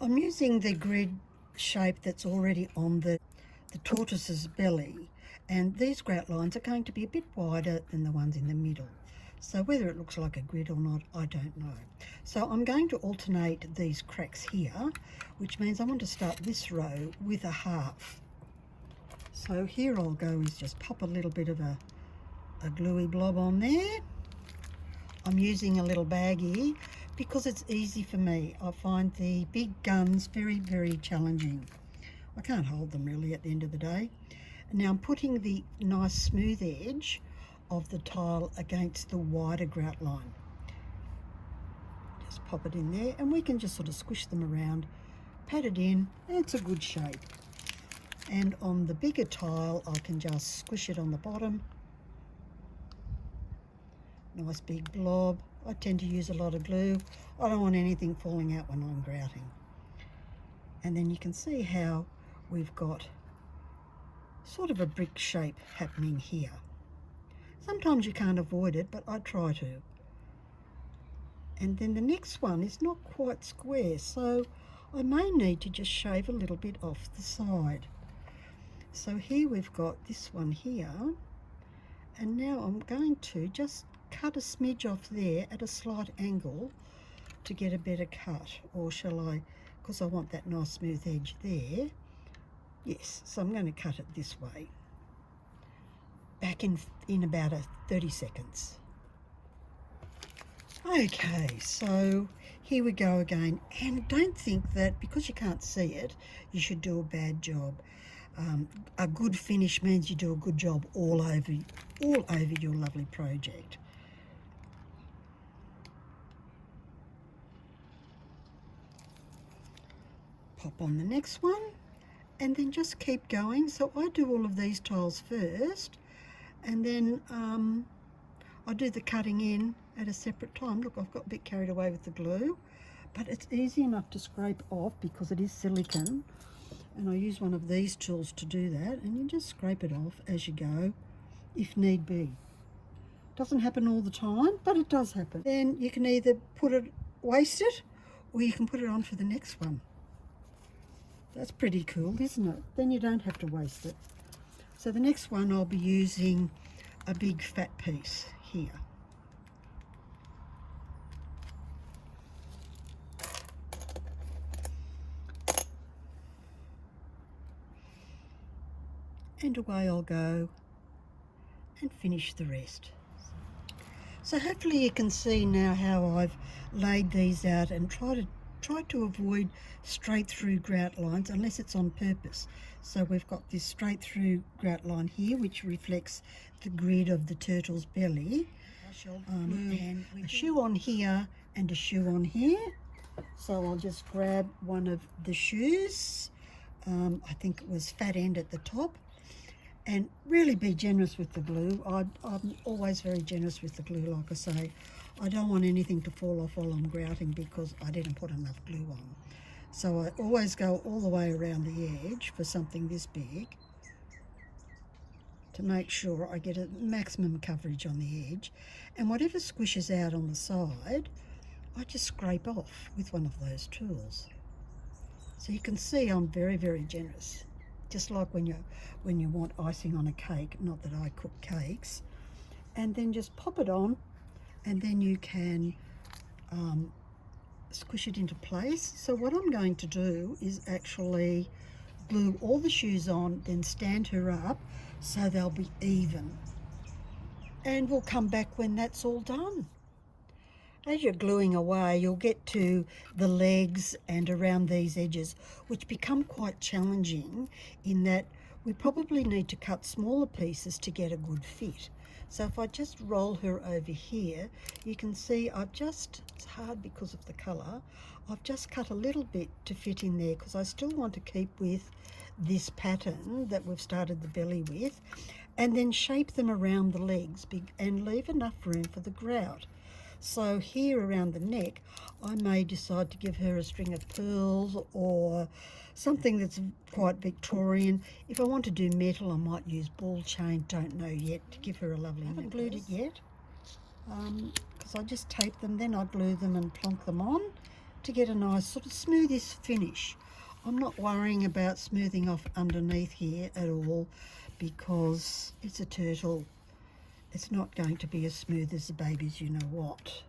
I'm using the grid shape that's already on the tortoise's belly, and these grout lines are going to be a bit wider than the ones in the middle. So whether it looks like a grid or not, I don't know. So I'm going to alternate these cracks here, which means I want to start this row with a half. So here I'll go is just pop a little bit of a gluey blob on there. I'm using a little baggie because it's easy for me. I find the big guns very, very challenging. I can't hold them really at the end of the day. Now I'm putting the nice smooth edge of the tile against the wider grout line. Just pop it in there, and we can just sort of squish them around, pat it in, and it's a good shape. And on the bigger tile, I can just squish it on the bottom. Nice big blob. I tend to use a lot of glue. I don't want anything falling out when I'm grouting. And then you can see how we've got sort of a brick shape happening here. Sometimes you can't avoid it, but I try to. And then the next one is not quite square, so I may need to just shave a little bit off the side. So here we've got this one here, and now I'm going to just cut a smidge off there at a slight angle to get a better cut. Or shall I, because I want that nice smooth edge there. Yes, so I'm going to cut it this way. Back in about 30 seconds. Okay, so here we go again. And don't think that because you can't see it, you should do a bad job. A good finish means you do a good job all over your lovely project. Pop on the next one, and then just keep going. So I do all of these tiles first, and then I do the cutting in at a separate time. Look, I've got a bit carried away with the glue, but it's easy enough to scrape off because it is silicone, and I use one of these tools to do that, and you just scrape it off as you go if need be. Doesn't happen all the time, but it does happen. Then you can either waste it, or you can put it on for the next one. That's pretty cool, isn't it? Then you don't have to waste it. So the next one I'll be using a big fat piece here. And away I'll go and finish the rest. So hopefully you can see now how I've laid these out and tried to avoid straight through grout lines unless it's on purpose. So we've got this straight through grout line here which reflects the grid of the turtle's belly. And a shoe on here and a shoe on here. So I'll just grab one of the shoes. I think it was fat end at the top. And really be generous with the glue. I'm always very generous with the glue, like I say. I don't want anything to fall off while I'm grouting because I didn't put enough glue on. So I always go all the way around the edge for something this big to make sure I get a maximum coverage on the edge. And whatever squishes out on the side, I just scrape off with one of those tools. So you can see I'm very, very generous. Just like when you want icing on a cake, not that I cook cakes. And then just pop it on, and then you can squish it into place. So what I'm going to do is actually glue all the shoes on, then stand her up so they'll be even. And we'll come back when that's all done. As you're gluing away, you'll get to the legs and around these edges, which become quite challenging in that we probably need to cut smaller pieces to get a good fit. So if I just roll her over here, you can see it's hard because of the colour, I've just cut a little bit to fit in there because I still want to keep with this pattern that we've started the belly with, and then shape them around the legs and leave enough room for the grout. So here around the neck, I may decide to give her a string of pearls or something that's quite Victorian. If I want to do metal, I might use ball chain, don't know yet, to give her a lovely necklace. I haven't glued it yet, because I just tape them, then I glue them and plonk them on, to get a nice sort of smoothish finish. I'm not worrying about smoothing off underneath here at all because it's a turtle. It's not going to be as smooth as the baby's you know what.